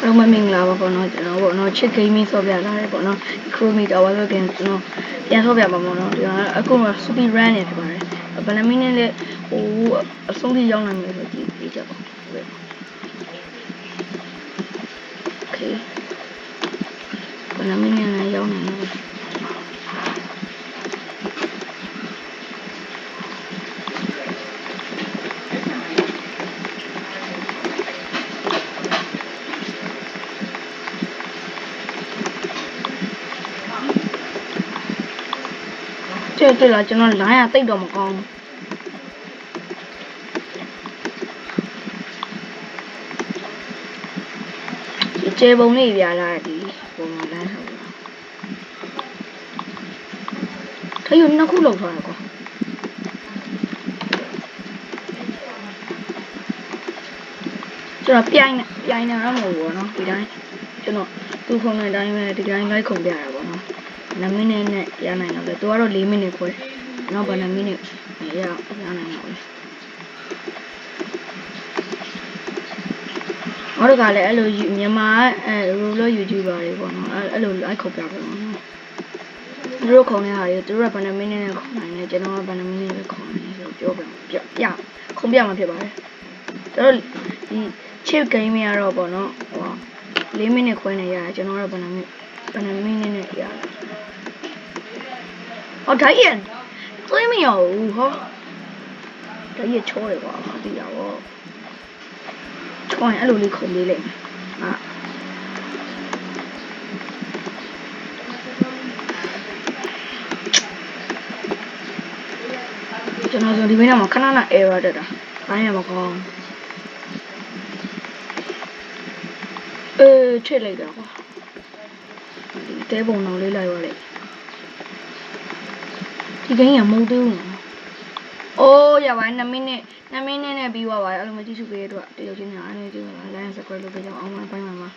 တော့မမင်္ဂလာပါပေါ့နော်ကျွန်တော်ပေါ့နော်ချစ် gaming ဆော့ပြလာတယ်ပေါ့နော် Chrome Tower ဆိုကျွန်တော်ပြန်ဆော့ပြပါပေါ့နော်ဒီကအခုတော့ Super Run နေဖြစ်ပါတယ်ဘယ်နှမိနစ်လဲဟိုအဆုံးထိရောက်နိုင်မယ်ဆိုကြည့်ကြပါဟုတ်ကဲ့ ဘယ်နှမိနစ်လဲရောက်နိုင်လို့对了，ကျွန်တော်လိုင်းရတိတ်တော့မကောင်းဘူးကျေပုံလေးပြလာဒီပုံမှာလမ်းဟုတ်ခရုံနှစ်ခုလောက်ထားရကွာကျွန်တော်ပြိုင်နေတော့မဟုတ်ဘူးနော်ဒီတိုင်းကျွန်တော်သူ့ခုံတဲ့အတိုင်းပဲဒီတိုင်းလိုက်ခုံပြရတာပေါ့နော်2မိနစ်နဲ့ရနိုင်တော့လေသူကတော့4မိနစ်ခွဲနောက်ဘာ2မိနစ်ရနိုင်တော့လေဟောတကလည်းအဲ့လိုမြန်မာroller YouTuber တွေပေါ့နော်အဲ့လိုလိုက်ခုံပြပါတော့နော်သူတို့ခုံတဲ့ဟာတွေသူတို့ကဘာ2မိနစ်နဲ့ခုံနိုင်တယ်ကျွန်တော်ကဘာ2မိနစ်နဲ့ခုံနိုင်တယ်ဆိုပြောပြခုံပြမှာဖြစ်ပါတယ်သူတို့ဒီ chip game ရတော့ပေါ့နော်ဟို4မိနစ်ခွဲနေရတယ်ကျွန်တော်ကတော့ဘာ2မိနစ်နဲ့ရတယ်ဟောဓာတ်ရသွေးမရဘူးဟောဓာတ်ရချောတယ်ကွာသိတာပေါ့ချောရင်အဲ့လိုလေးခုံလေးလိုက်ကျွန်တော်ဆိုဒီဘက်မှာခဏခဏ error တက်တာဘာမှမကောင်းထစ်လိုက်တာကွာဒီတဲပုံတော်လေးလိုက်ရလိုက်ဒီကိန်းကမုံသေးဘူးနော်အိုးရပါ2မိနစ်နဲ့ပြီးသွားပါတယ်အဲ့လိုမကြည့်စုပေးရတော့တရုတ်ချင်းညာအဲ့လိုကြည့်ပါလား line subscribe လုပ်ပေးကြအောင်အောင်ပိုင်းပါ